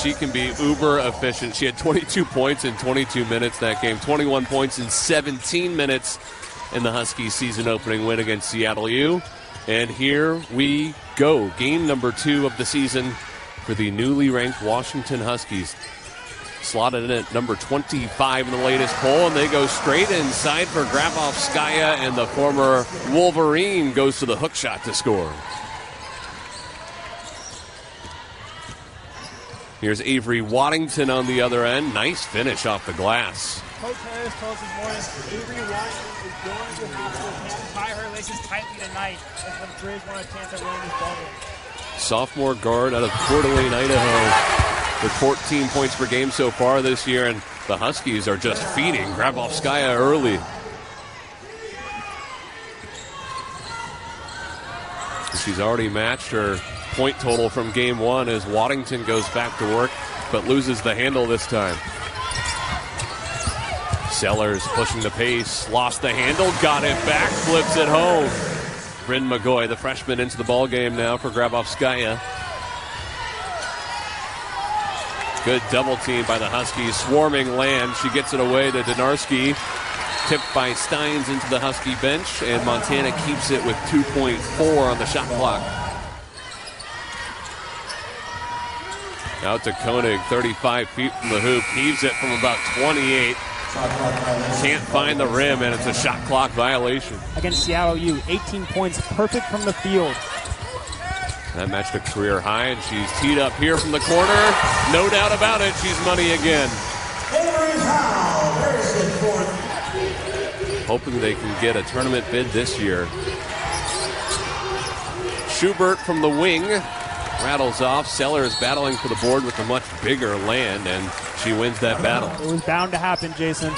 she can be uber efficient. She had 22 points in 22 minutes that game, 21 points in 17 minutes in the Huskies' season opening win against Seattle U. And here we go. Game number 2 of the season for the newly ranked Washington Huskies. Slotted in at number 25 in the latest poll, and they go straight inside for Grabovskaya, and the former Wolverine goes to the hook shot to score. Here's Avery Waddington on the other end. Nice finish off the glass. Coach Harris told us this morning, Avery Waddington is going to have to tie her laces tightly tonight as the Griz want a chance at winning this ball game. Sophomore guard out of Coeur d'Alene, Idaho, with 14 points per game so far this year, and the Huskies are just feeding Grabovskaya early. She's already matched her point total from game 1 as Waddington goes back to work, but loses the handle this time. Sellers pushing the pace, lost the handle, got it back, flips it home. Bryn McGoy, the freshman, into the ball game now for Grabovskaya. Good double team by the Huskies, swarming land. She gets it away to Donarski. Tipped by Steins into the Husky bench, and Montana keeps it with 2.4 on the shot clock. Out to Koenig, 35 feet from the hoop, heaves it from about 28. Can't find the rim, and it's a shot clock violation. Against Seattle U, 18 points, perfect from the field. That matched a career high, and she's teed up here from the corner. No doubt about it, she's money again. Hoping they can get a tournament bid this year. Schubert from the wing rattles off. Sellers battling for the board with a much bigger land, and she wins that battle. It was bound to happen, Jason.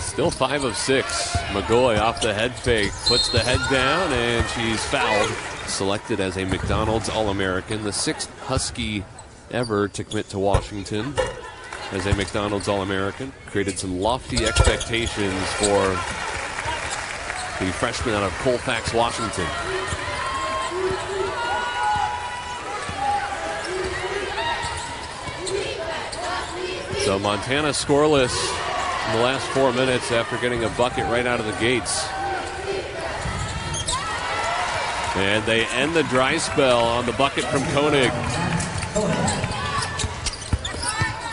Still 5 of 6. McGoy off the head fake, puts the head down, and she's fouled. Selected as a McDonald's All-American, the 6th Husky ever to commit to Washington as a McDonald's All-American. Created some lofty expectations for the freshman out of Colfax, Washington. So Montana scoreless in the last 4 minutes after getting a bucket right out of the gates. And they end the dry spell on the bucket from Koenig.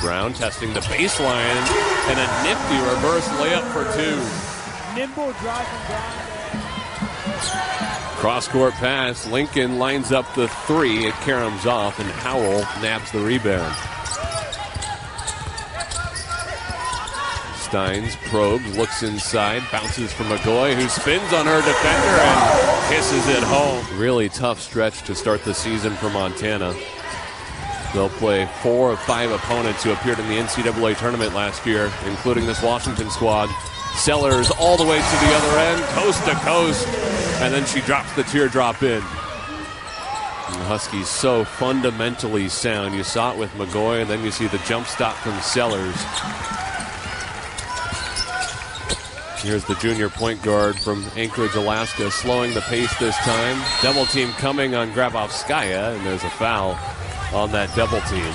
Brown testing the baseline, and a nifty reverse layup for 2. Nimble drive from Brown. Cross-court pass. Lincoln lines up the 3. It caroms off, and Howell nabs the rebound. Steins probes, looks inside, bounces for McGoy, who spins on her defender and kisses it home. Really tough stretch to start the season for Montana. They'll play 4 of 5 opponents who appeared in the NCAA tournament last year, including this Washington squad. Sellers all the way to the other end, coast to coast, and then she drops the teardrop in. And the Huskies so fundamentally sound. You saw it with McGoy, and then you see the jump stop from Sellers. Here's the junior point guard from Anchorage, Alaska, slowing the pace this time. Double team coming on Grabovskaya, and there's a foul on that double team.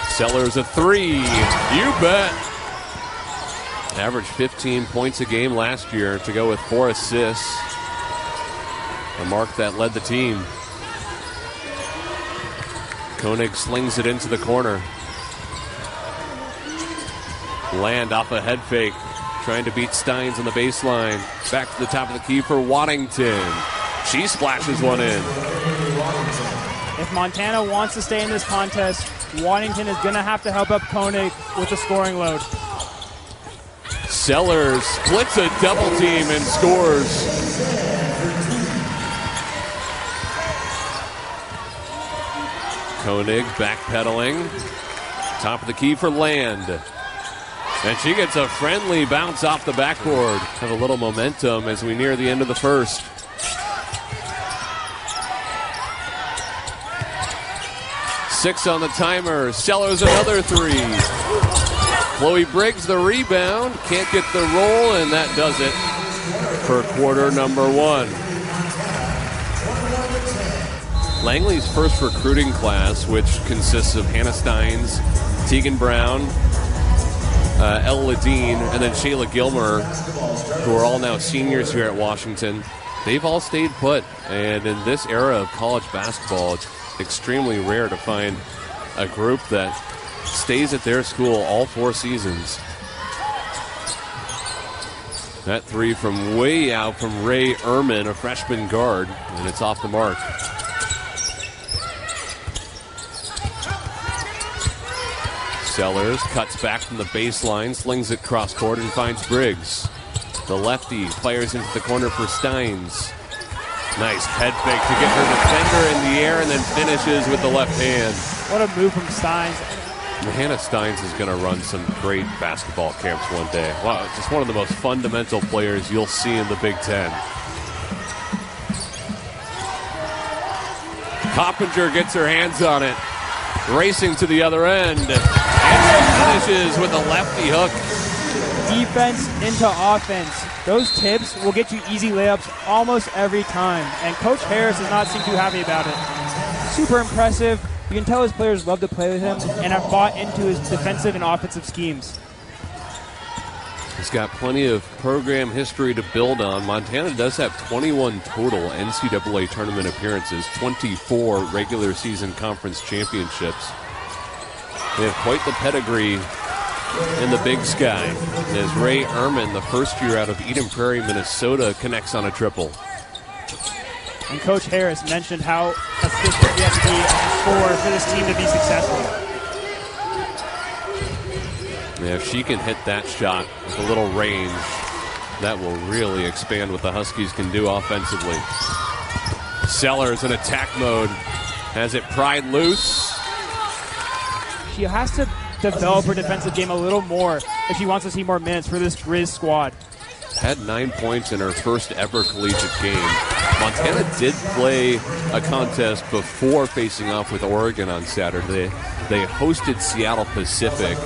Sellers a 3. You bet. Averaged 15 points a game last year to go with 4 assists. A mark that led the team. Koenig slings it into the corner. Land off a head fake, trying to beat Steins on the baseline. Back to the top of the key for Waddington. She splashes one in. If Montana wants to stay in this contest, Waddington is going to have to help up Koenig with the scoring load. Sellers splits a double team and scores. Koenig backpedaling. Top of the key for Land. And she gets a friendly bounce off the backboard. Have a little momentum as we near the end of the first. Six on the timer. Sellers another 3. Chloe Briggs the rebound. Can't get the roll, and that does it for quarter number 1. Langley's first recruiting class, which consists of Hannah Steins, Tegan Brown, Elle Ladine, and then Shayla Gilmer, who are all now seniors here at Washington. They've all stayed put, and in this era of college basketball, it's extremely rare to find a group that stays at their school all 4 seasons. That three from way out from Ray Ehrman, a freshman guard, and it's off the mark. Sellers cuts back from the baseline, slings it cross court, and finds Briggs. The lefty fires into the corner for Steins. Nice head fake to get her defender in the air and then finishes with the left hand. What a move from Steins. Hannah Steins is going to run some great basketball camps one day. Wow, just one of the most fundamental players you'll see in the Big Ten. Coppinger gets her hands on it, racing to the other end, and finishes with a lefty hook. Defense into offense. Those tips will get you easy layups almost every time, and Coach Harris does not seem too happy about it. Super impressive. You can tell his players love to play with him and have bought into his defensive and offensive schemes. He's got plenty of program history to build on. Montana does have 21 total NCAA tournament appearances, 24 regular season conference championships. They have quite the pedigree in the Big Sky, as Ray Ehrman, the first year out of Eden Prairie, Minnesota, connects on a triple. And Coach Harris mentioned how efficient you have to be for this team to be successful. Yeah, if she can hit that shot with a little range, that will really expand what the Huskies can do offensively. Sellers in attack mode has it pried loose. She has to develop her defensive game a little more if she wants to see more minutes for this Griz squad. Had 9 points in her first ever collegiate game. Montana did play a contest before facing off with Oregon on Saturday. They hosted Seattle Pacific.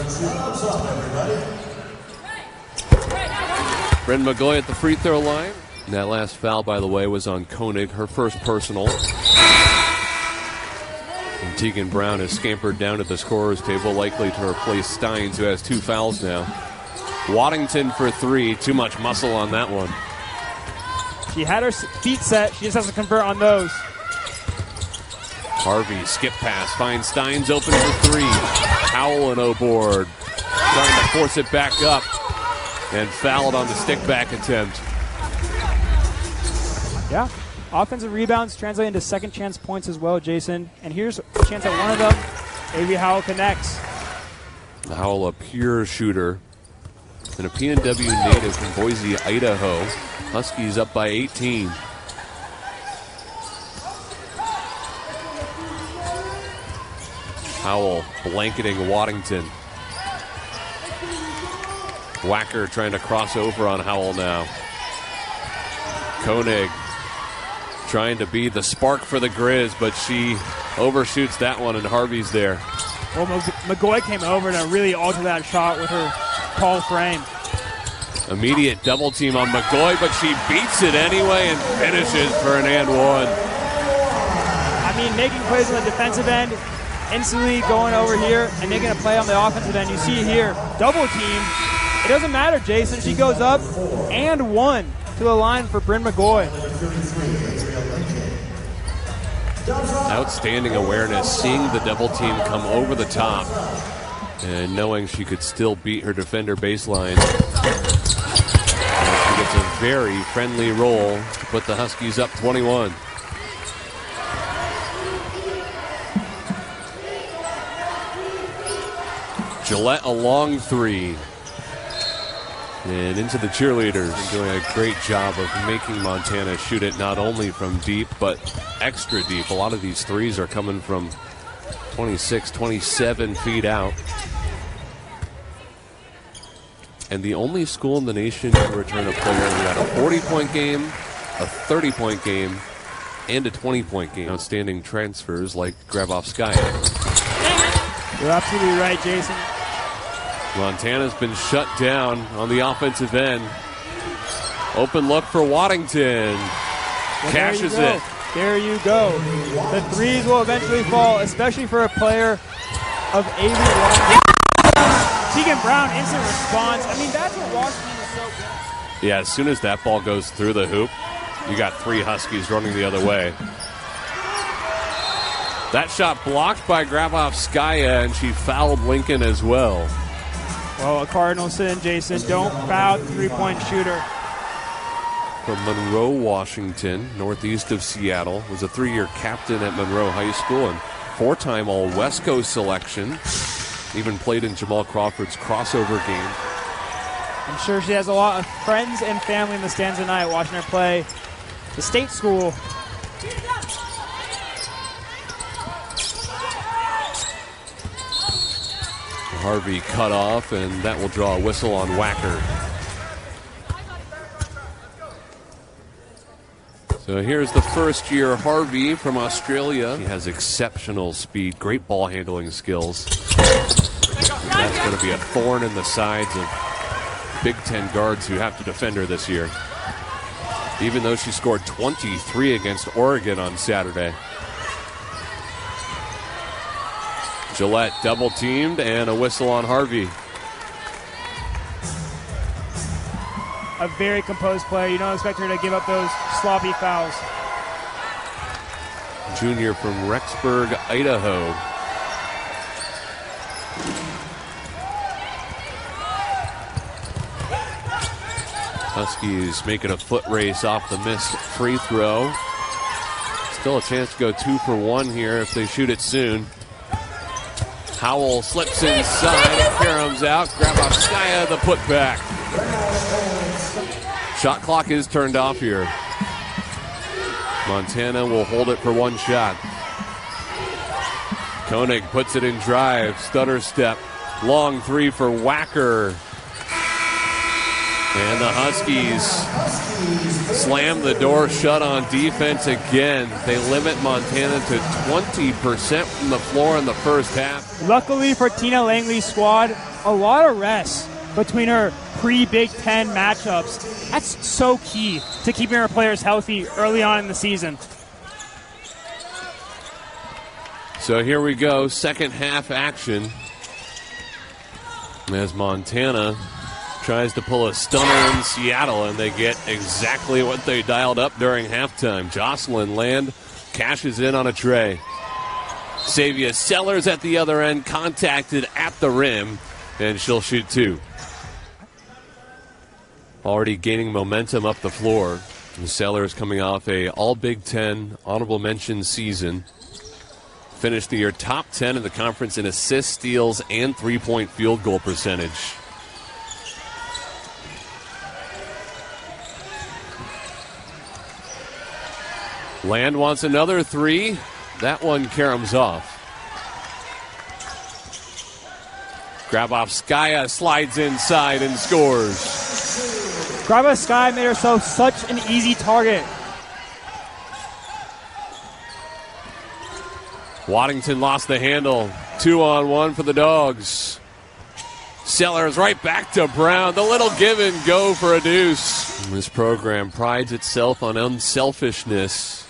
Bryn McGoy at the free throw line. And that last foul, by the way, was on Koenig, her first personal. And Tegan Brown has scampered down to the scorer's table, likely to replace Steins, who has 2 fouls now. Waddington for 3. Too much muscle on that one. She had her feet set. She just has to convert on those. Harvey, skip pass, finds Steins open for 3. Howell and O'Board trying to force it back up and fouled on the stick back attempt. Yeah. Offensive rebounds translate into second chance points as well, Jason. And here's a chance at one of them. Avery Howell connects. Howell, a pure shooter. And a PNW native from Boise, Idaho. Huskies up by 18. Howell blanketing Waddington. Wacker trying to cross over on Howell now. Koenig trying to be the spark for the Griz, but she overshoots that one, and Harvey's there. Well, McGoy came over to really alter that shot with her tall frame. Immediate double team on McGoy, but she beats it anyway and finishes for an and one. I mean, making plays on the defensive end, instantly going over here and making a play on the offensive end. You see here, double team. It doesn't matter, Jason. She goes up and 1 to the line for Bryn McGoy. Outstanding awareness, seeing the double team come over the top and knowing she could still beat her defender baseline. She gets a very friendly roll to put the Huskies up 21. Gillette a long 3. And into the cheerleaders, doing a great job of making Montana shoot it not only from deep, but extra deep. A lot of these threes are coming from 26, 27 feet out. And the only school in the nation to return a player who had a 40-point game, a 30-point game, and a 20-point game. Outstanding transfers like Grabovskaya. You're absolutely right, Jason. Montana's been shut down on the offensive end. Open look for Waddington. Well, Cashes it. There you go. The threes will eventually fall, especially for a player of Avery. Tegan Brown, instant response. I mean, that's what Washington is so good. Yeah, as soon as that ball goes through the hoop, you got 3 Huskies running the other way. That shot blocked by Grabovskaya, and she fouled Lincoln as well. Well, a Cardinal sin, Jason. Don't foul the three-point shooter. From Monroe, Washington, northeast of Seattle, was a 3-year captain at Monroe High School and 4-time All-West Coast selection. Even played in Jamal Crawford's crossover game. I'm sure she has a lot of friends and family in the stands tonight watching her play the state school. Harvey cut off, and that will draw a whistle on Wacker. So here's the first-year Harvey from Australia. He has exceptional speed, great ball handling skills. That's going to be a thorn in the sides of Big Ten guards who have to defend her this year. Even though she scored 23 against Oregon on Saturday. Gillette double-teamed and a whistle on Harvey. A very composed player. You don't expect her to give up those sloppy fouls. Junior from Rexburg, Idaho. Huskies making a foot race off the missed free throw. Still a chance to go 2 for 1 here if they shoot it soon. Howell slips inside, caroms out. Grabovskaya the putback. Shot clock is turned off here. Montana will hold it for 1 shot. Koenig puts it in drive, stutter step, long 3 for Wacker. And the Huskies slam the door shut on defense again. They limit Montana to 20% from the floor in the first half. Luckily for Tina Langley's squad, a lot of rest between her pre-Big Ten matchups. That's so key to keeping her players healthy early on in the season. So here we go, second half action. As Montana tries to pull a stunner in Seattle, and they get exactly what they dialed up during halftime. Jocelyn Land cashes in on a tray. Sayvia Sellers at the other end, contacted at the rim, and she'll shoot 2. Already gaining momentum up the floor. Sellers coming off a All-Big Ten honorable mention season. Finished the year top 10 in the conference in assists, steals, and three-point field goal percentage. Land wants another 3. That one caroms off. Grabovskaya slides inside and scores. Grabovskaya made herself such an easy target. Waddington lost the handle. 2-on-1 for the Dogs. Sellers right back to Brown. The little give and go for a deuce. This program prides itself on unselfishness.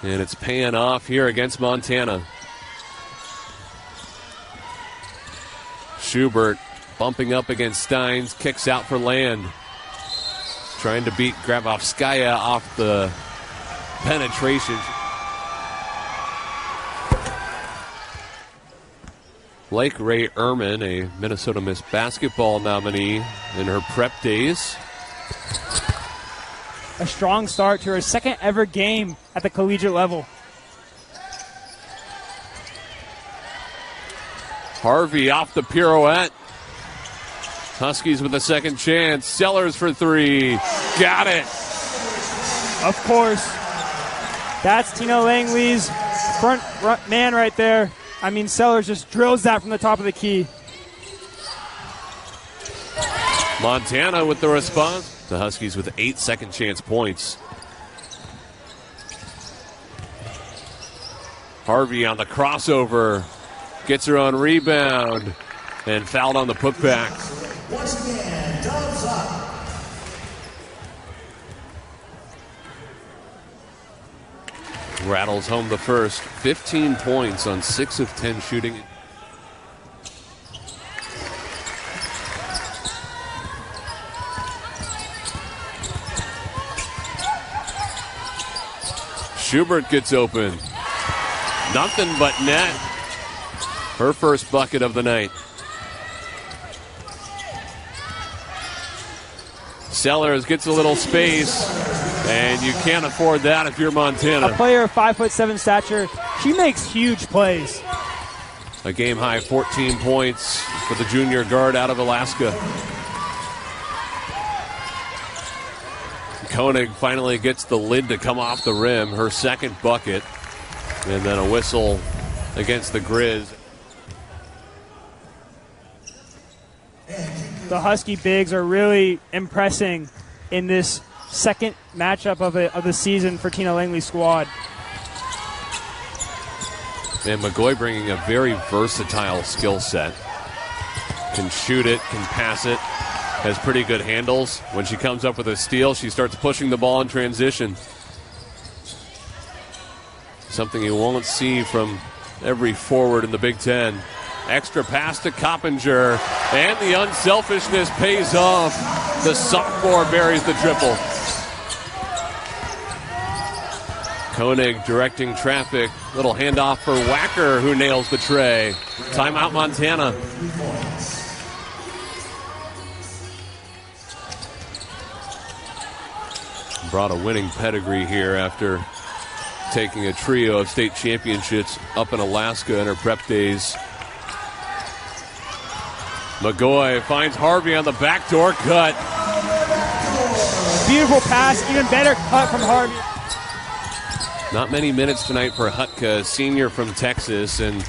And it's paying off here against Montana. Schubert bumping up against Steins, kicks out for Land. Trying to beat Grabovskaya off the penetration. Blake Ray Ehrman, a Minnesota Miss Basketball nominee in her prep days. A strong start to her second ever game at the collegiate level. Harvey off the pirouette. Huskies with a second chance. Sellers for 3. Got it. Of course. That's Tina Langley's front man right there. I mean, Sellers just drills that from the top of the key. Montana with the response. The Huskies with 8 second chance points. Harvey on the crossover. Gets her on rebound. And fouled on the putback. Once again, Dogs up. Rattles home the first. 15 points on 6 of 10 shooting. Schubert gets open. Nothing but net. Her first bucket of the night. Sellers gets a little space, and you can't afford that if you're Montana. A player of 5'7" stature, she makes huge plays. A game-high 14 points for the junior guard out of Alaska. Koenig finally gets the lid to come off the rim, her second bucket, and then a whistle against the Griz. The Husky bigs are really impressing in this second matchup of the season for Tina Langley's squad. And McGoy bringing a very versatile skill set. Can shoot it, can pass it, has pretty good handles. When she comes up with a steal, she starts pushing the ball in transition. Something you won't see from every forward in the Big Ten. Extra pass to Coppinger, and the unselfishness pays off. The sophomore buries the triple. Koenig directing traffic. Little handoff for Wacker, who nails the tray. Timeout, Montana. Brought a winning pedigree here after taking a trio of state championships up in Alaska in her prep days. McGoy finds Harvey on the backdoor cut. Beautiful pass, even better cut from Harvey. Not many minutes tonight for Hutka, senior from Texas, and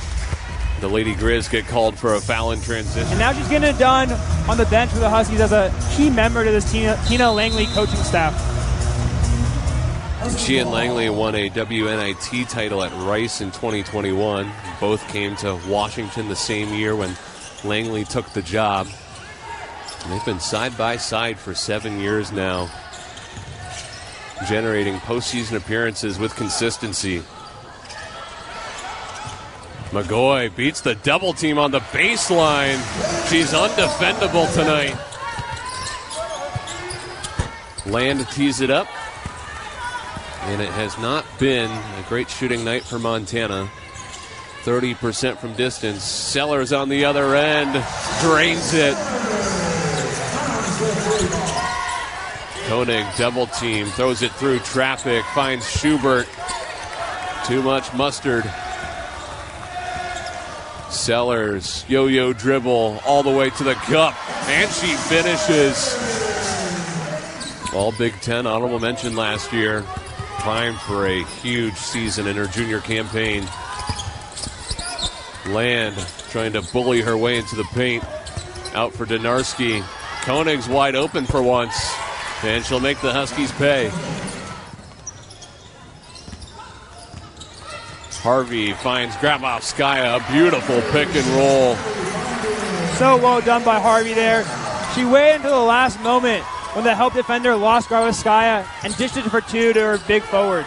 the Lady Griz get called for a foul in transition. And now she's getting it done on the bench for the Huskies as a key member to this Tina Langley coaching staff. She and Langley won a WNIT title at Rice in 2021. Both came to Washington the same year when Langley took the job. And they've been side by side for 7 years now, generating postseason appearances with consistency. McGoy beats the double team on the baseline. She's undefendable tonight. Land tees it up. And it has not been a great shooting night for Montana. 30% from distance. Sellers on the other end. Drains it. Koenig double team. Throws it through traffic. Finds Schubert. Too much mustard. Sellers. Yo-yo dribble. All the way to the cup. And she finishes. All Big Ten honorable mention last year. Time for a huge season in her junior campaign. Land trying to bully her way into the paint. Out for Donarski. Koenig's wide open for once, and she'll make the Huskies pay. Harvey finds Grabovskaya. A beautiful pick and roll. So well done by Harvey there. She waited until the last moment when the help defender lost Grabovskaya and dished it for two to her big forward.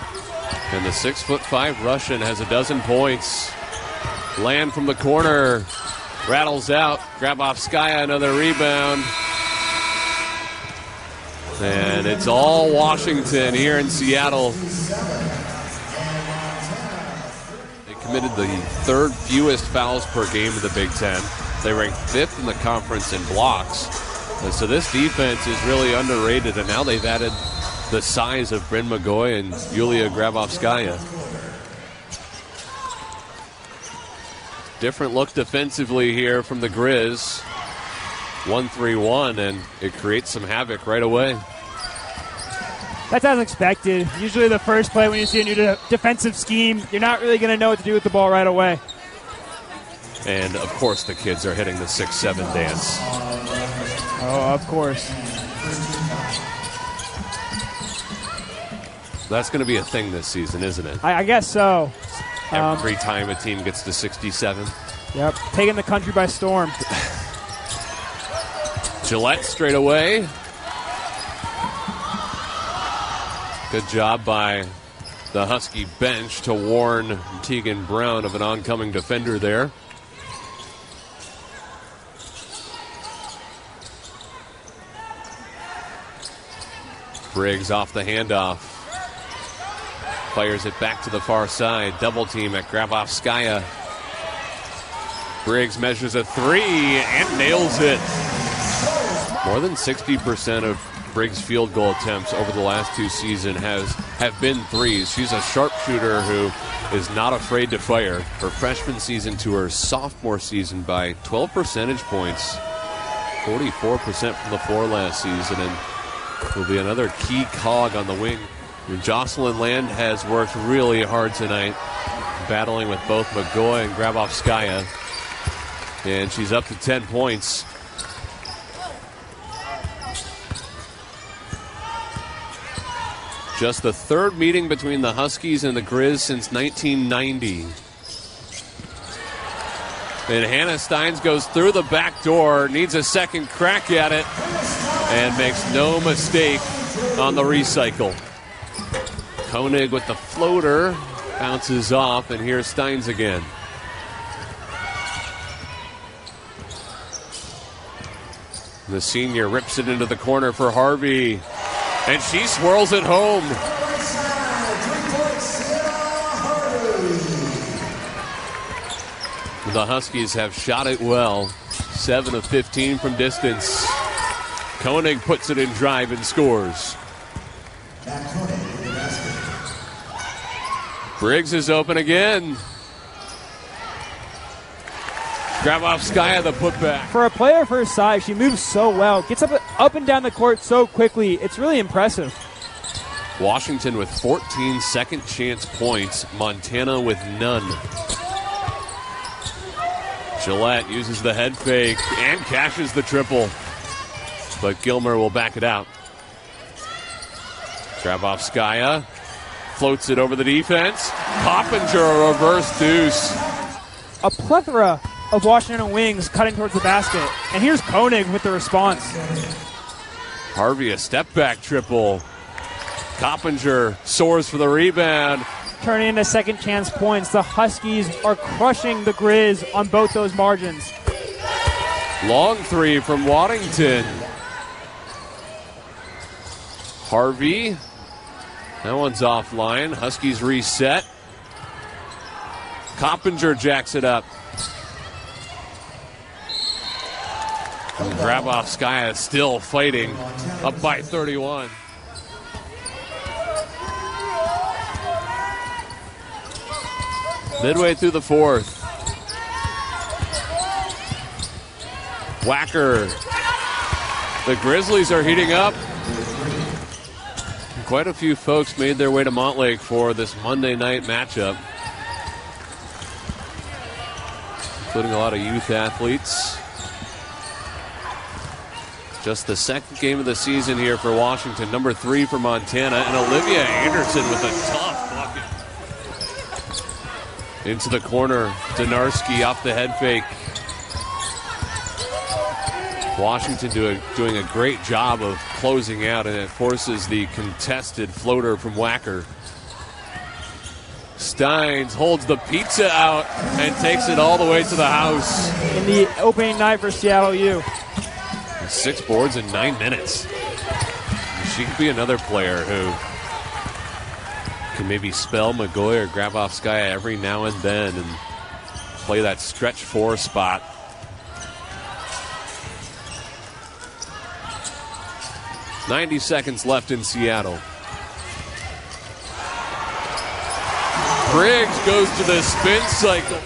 And the 6'5" Russian has a dozen points. Land from the corner. Rattles out. Grabovskaya, another rebound. And it's all Washington here in Seattle. They committed the third fewest fouls per game in the Big Ten. They ranked 5th in the conference in blocks. And so this defense is really underrated, and now they've added the size of Bryn McGoy and Yulia Grabovskaya. Different look defensively here from the Griz. 1-3-1, and it creates some havoc right away. That's as expected. Usually the first play when you see a new defensive scheme, you're not really going to know what to do with the ball right away. And, of course, the kids are hitting the 6-7 dance. Oh, of course. That's going to be a thing this season, isn't it? I guess so. Every time a team gets to 67. Yep, taking the country by storm. Gillette straight away. Good job by the Husky bench to warn Tegan Brown of an oncoming defender there. Briggs off the handoff. Fires it back to the far side. Double team at Grabovskaya. Briggs measures a three and nails it. More than 60% of Briggs' field goal attempts over the last two seasons have been threes. She's a sharpshooter who is not afraid to fire. Her freshman season to her sophomore season by 12 percentage points. 44% from the floor last season, and will be another key cog on the wing. And Jocelyn Land has worked really hard tonight, battling with both McGoy and Grabovskaya. And she's up to 10 points. Just the third meeting between the Huskies and the Griz since 1990. And Hannah Steins goes through the back door, needs a second crack at it, and makes no mistake on the recycle. Koenig with the floater, bounces off, and here's Steins again. The senior rips it into the corner for Harvey, and she swirls it home. The Huskies have shot it well, 7 of 15 from distance. Koenig puts it in drive and scores. Briggs is open again. Grabovskaya the putback. For a player of her size, she moves so well. Gets up and down the court so quickly. It's really impressive. Washington with 14 second chance points. Montana with none. Gillette uses the head fake and cashes the triple. But Gilmer will back it out. Grabovskaya floats it over the defense. Coppinger a reverse deuce. A plethora of Washington wings cutting towards the basket. And here's Koenig with the response. Harvey a step back triple. Coppinger soars for the rebound. Turning into second chance points. The Huskies are crushing the Griz on both those margins. Long three from Waddington. Harvey. That one's offline. Huskies reset. Coppinger jacks it up. And Grabovskaya still fighting. Up by 31. Midway through the fourth. Wacker. The Grizzlies are heating up. Quite a few folks made their way to Montlake for this Monday night matchup, including a lot of youth athletes. Just the second game of the season here for Washington. Number 3 for Montana. And Olivia Anderson with a tough bucket. Into the corner. Donarski off the head fake. Washington doing a great job of closing out, and it forces the contested floater from Wacker. Steins holds the pizza out and takes it all the way to the house. In the opening night for Seattle U. 6 boards in 9 minutes. She could be another player who can maybe spell McGoy or Grabovskaya every now and then and play that stretch 4 spot. .90 seconds left in Seattle. Briggs goes to the spin cycle.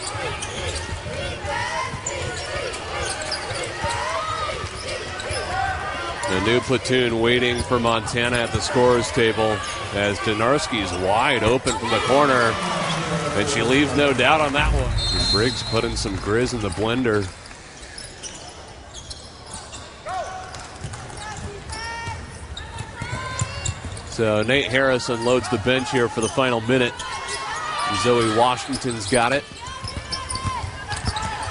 A new platoon waiting for Montana at the scorer's table as Donarski's wide open from the corner. And she leaves no doubt on that one. And Briggs putting some Griz in the blender. So Nate Harris unloads the bench here for the final minute. Zoe Washington's got it.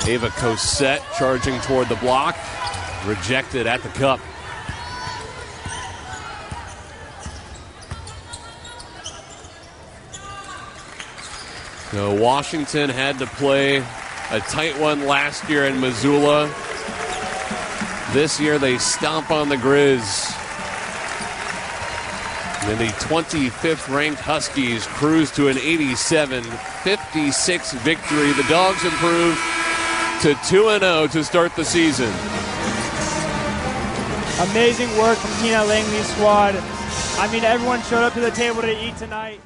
Ava Cosette charging toward the block. Rejected at the cup. So Washington had to play a tight one last year in Missoula. This year they stomp on the Griz. And the 25th ranked Huskies cruise to an 87-56 victory. The Dogs improve to 2-0 to start the season. Amazing work from Tina Langley's squad. I mean, everyone showed up to the table to eat tonight.